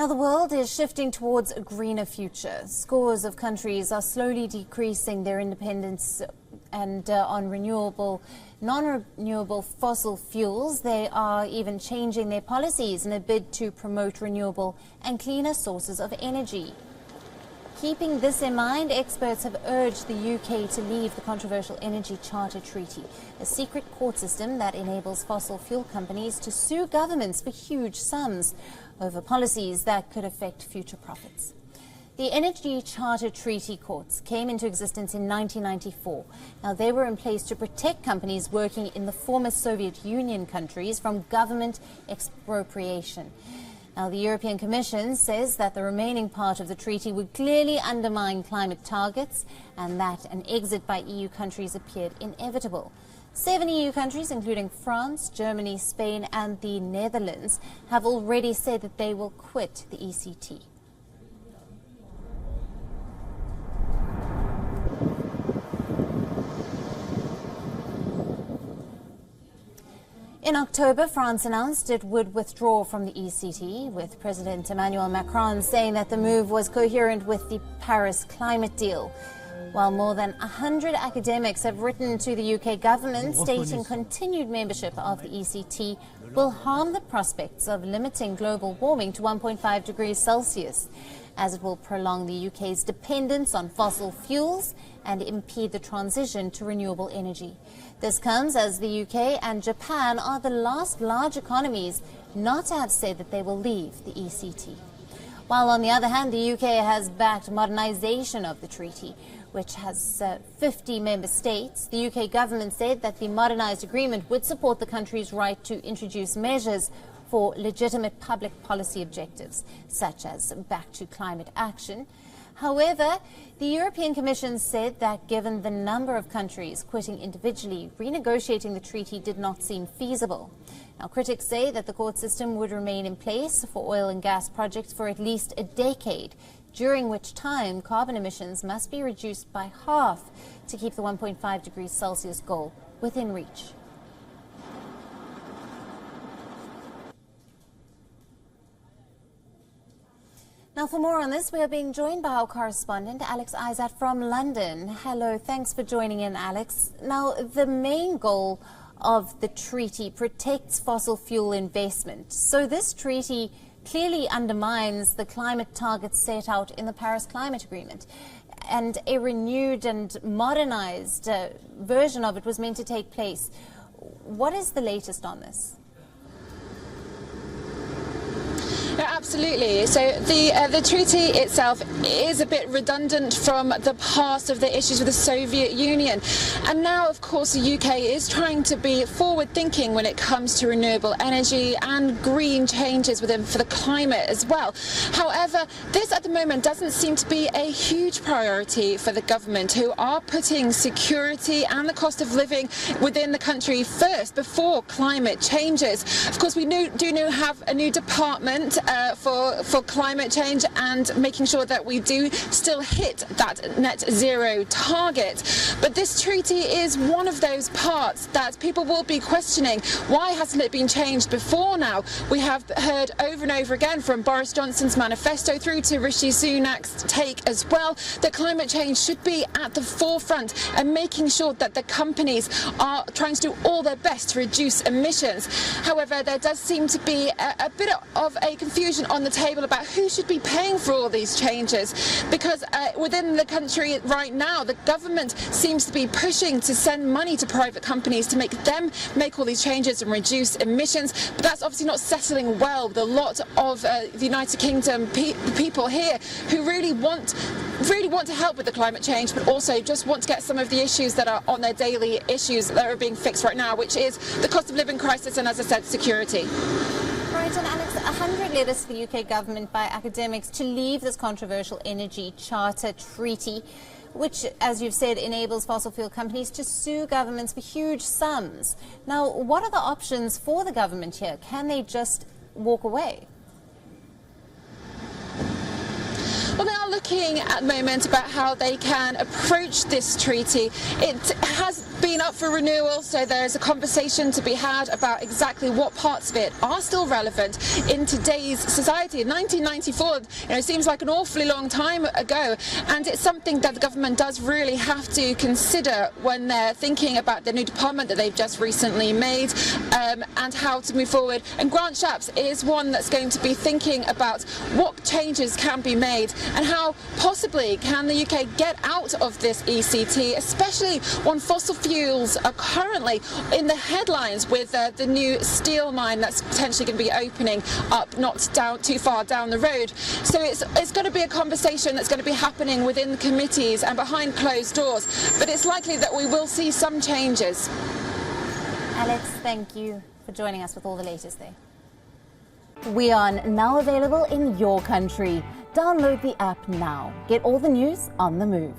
Now, the world is shifting towards a greener future. Scores of countries are slowly decreasing their independence and on non-renewable fossil fuels. They are even changing their policies in a bid to promote renewable and cleaner sources of energy. Keeping this in mind, experts have urged the UK to leave the controversial Energy Charter Treaty, a secret court system that enables fossil fuel companies to sue governments for huge sums over policies that could affect future profits. The Energy Charter Treaty courts came into existence in 1994. Now, they were in place to protect companies working in the former Soviet Union countries from government expropriation. Now, the European Commission says that the remaining part of the treaty would clearly undermine climate targets and that an exit by EU countries appeared inevitable. 7 EU countries, including France, Germany, Spain and the Netherlands, have already said that they will quit the ECT. In October, France announced it would withdraw from the ECT, with President Emmanuel Macron saying that the move was coherent with the Paris climate deal. While more than 100 academics have written to the UK government stating continued membership of the ECT will harm the prospects of limiting global warming to 1.5 degrees Celsius, as it will prolong the UK's dependence on fossil fuels and impede the transition to renewable energy. This comes as the UK and Japan are the last large economies not to have said that they will leave the ECT. While on the other hand, the UK has backed modernisation of the treaty, which has 50 member states. The UK government said that the modernised agreement would support the country's right to introduce measures for legitimate public policy objectives, such as back to climate action. However, the European Commission said that given the number of countries quitting individually, renegotiating the treaty did not seem feasible. Now, critics say that the court system would remain in place for oil and gas projects for at least a decade, during which time carbon emissions must be reduced by half to keep the 1.5 degrees Celsius goal within reach. Now, for more on this, we are being joined by our correspondent, Alex Isaac from London. Hello, thanks for joining in, Alex. Now, the main goal of the treaty protects fossil fuel investment. So this treaty clearly undermines the climate targets set out in the Paris Climate Agreement. And a renewed and modernized version of it was meant to take place. What is the latest on this? No, absolutely. So the treaty itself is a bit redundant from the past of the issues with the Soviet Union. And now, of course, the UK is trying to be forward-thinking when it comes to renewable energy and green changes for the climate as well. However, this at the moment doesn't seem to be a huge priority for the government, who are putting security and the cost of living within the country first before climate changes. Of course, we do have a new department for climate change and making sure that we do still hit that net zero target. But this treaty is one of those parts that people will be questioning. Why hasn't it been changed before now? We have heard over and over again from Boris Johnson's manifesto through to Rishi Sunak's take as well that climate change should be at the forefront and making sure that the companies are trying to do all their best to reduce emissions. However, there does seem to be a bit of a confusion on the table about who should be paying for all these changes, because within the country right now the government seems to be pushing to send money to private companies to make them make all these changes and reduce emissions, but that's obviously not settling well with a lot of the United Kingdom people here who really want to help with the climate change, but also just want to get some of the issues that are on their daily issues that are being fixed right now, which is the cost of living crisis and, as I said, security. Right, and Alex, 100 letters to the UK government by academics to leave this controversial Energy Charter Treaty, which, as you've said, enables fossil fuel companies to sue governments for huge sums. Now, what are the options for the government here? Can they just walk away? Well, they are looking at the moment about how they can approach this treaty. It has been up for renewal, so there's a conversation to be had about exactly what parts of it are still relevant in today's society. In 1994, seems like an awfully long time ago, and it's something that the government does really have to consider when they're thinking about the new department that they've just recently made, and how to move forward. And Grant Shapps is one that's going to be thinking about what changes can be made and how possibly can the UK get out of this ECT, especially when fossil fuels are currently in the headlines with the new steel mine that's potentially going to be opening up not too far down the road. So it's going to be a conversation that's going to be happening within the committees and behind closed doors, but it's likely that we will see some changes. Alex, thank you for joining us with all the latest there. WION, now available in your country. Download the app now. Get all the news on the move.